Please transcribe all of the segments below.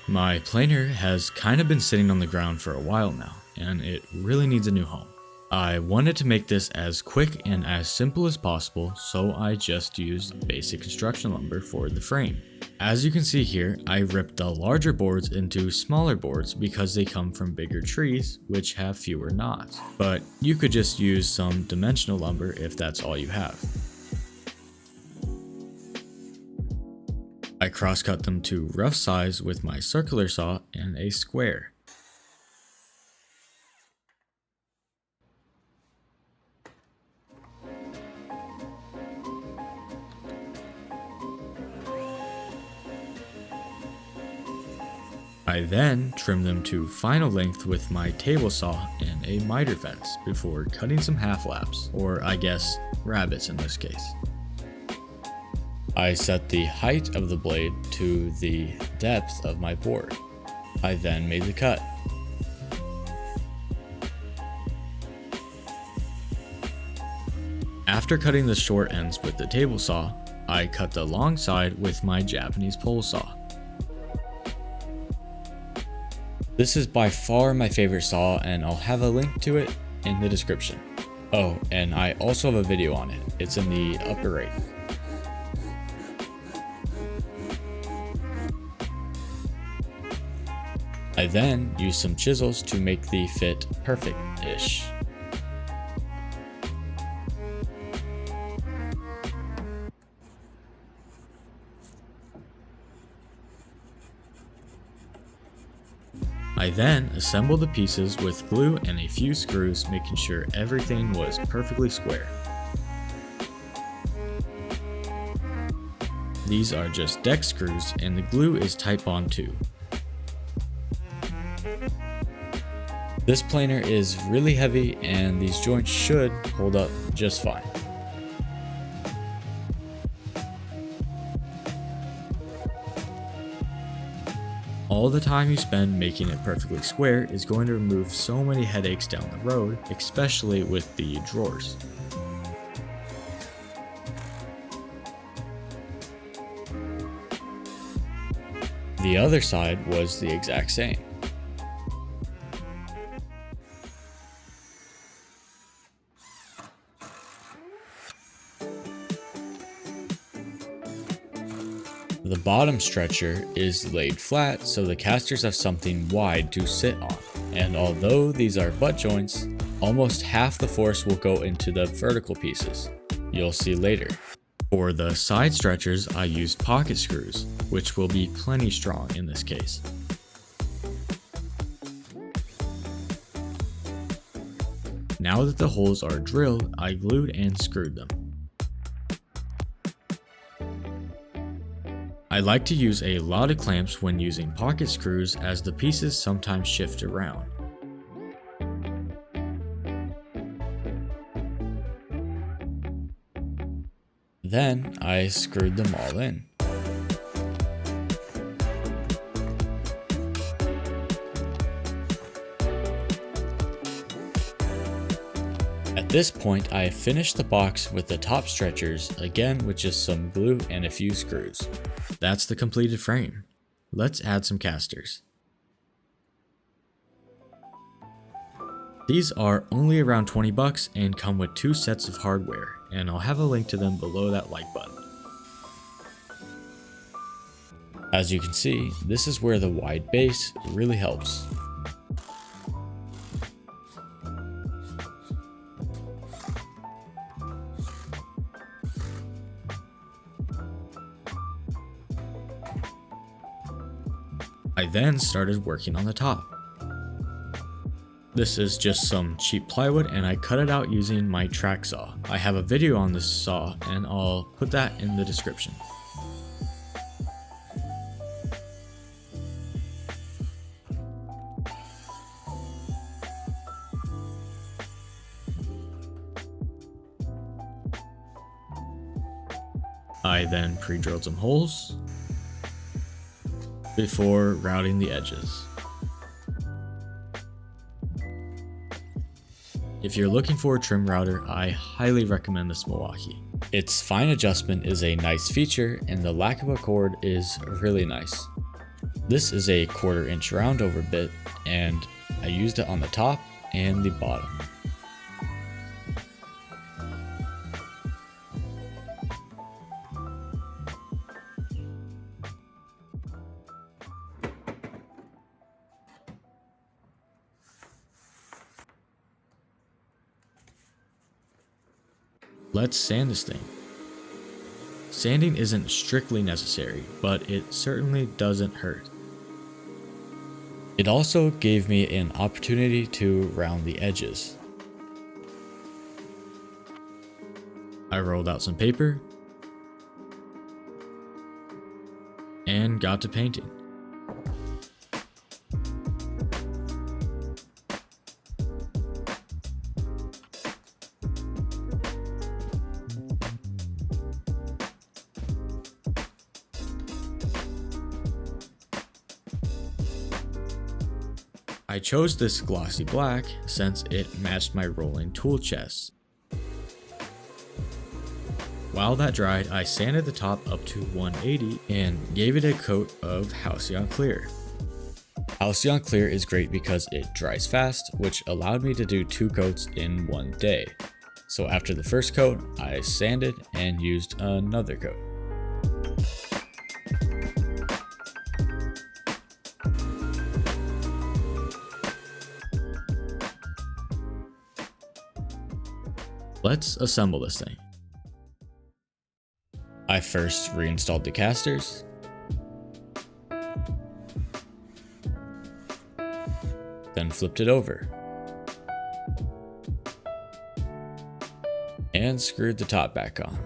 My planer has kind of been sitting on the ground for a while now, and it really needs a new home. I wanted to make this as quick and as simple as possible, so I just used basic construction lumber for the frame. As you can see here, I ripped the larger boards into smaller boards because they come from bigger trees, which have fewer knots. But you could just use some dimensional lumber if that's all you have. I cross-cut them to rough size with my circular saw and a square. I then trim them to final length with my table saw and a miter fence before cutting some half laps, or I guess rabbets in this case. I set the height of the blade to the depth of my board. I then made the cut. After cutting the short ends with the table saw, I cut the long side with my Japanese pole saw. This is by far my favorite saw, and I'll have a link to it in the description. Oh, and I also have a video on it. It's in the upper right. I then used some chisels to make the fit perfect-ish. I then assembled the pieces with glue and a few screws, making sure everything was perfectly square. These are just deck screws, and the glue is Type Bond 2. This planer is really heavy, and these joints should hold up just fine. All the time you spend making it perfectly square is going to remove so many headaches down the road, especially with the drawers. The other side was the exact same. The bottom stretcher is laid flat so the casters have something wide to sit on, and although these are butt joints, almost half the force will go into the vertical pieces. You'll see later. For the side stretchers, I used pocket screws, which will be plenty strong in this case. Now that the holes are drilled, I glued and screwed them. I like to use a lot of clamps when using pocket screws as the pieces sometimes shift around. Then I screwed them all in. At this point, I finished the box with the top stretchers, again with just some glue and a few screws. That's the completed frame. Let's add some casters. These are only around 20 bucks and come with 2 sets of hardware, and I'll have a link to them below that like button. As you can see, this is where the wide base really helps. I then started working on the top. This is just some cheap plywood, and I cut it out using my track saw. I have a video on this saw, and I'll put that in the description. I then pre-drilled some holes before routing the edges. If you're looking for a trim router, I highly recommend this Milwaukee. Its fine adjustment is a nice feature, and the lack of a cord is really nice. This is a 1/4 inch round over bit, and I used it on the top and the bottom. Let's sand this thing. Sanding isn't strictly necessary, but it certainly doesn't hurt. It also gave me an opportunity to round the edges. I rolled out some paper and got to painting. I chose this glossy black since it matched my rolling tool chest. While that dried, I sanded the top up to 180 and gave it a coat of Halcyon Clear. Halcyon Clear is great because it dries fast, which allowed me to do 2 coats in one day. So after the first coat, I sanded and used another coat. Let's assemble this thing. I first reinstalled the casters, then flipped it over, and screwed the top back on.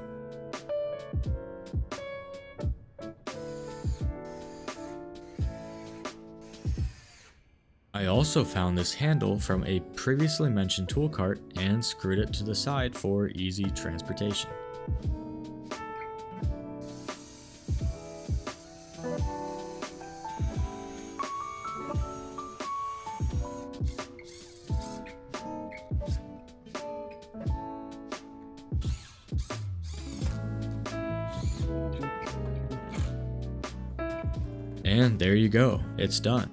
I also found this handle from a previously mentioned tool cart and screwed it to the side for easy transportation. And there you go, it's done.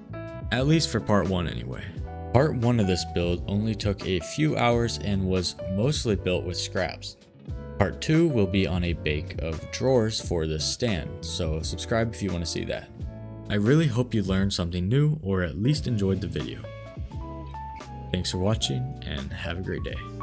At least for part 1 anyway. Part 1 of this build only took a few hours and was mostly built with scraps. Part 2 will be on a bake of drawers for this stand, so subscribe if you want to see that. I really hope you learned something new or at least enjoyed the video. Thanks for watching and have a great day.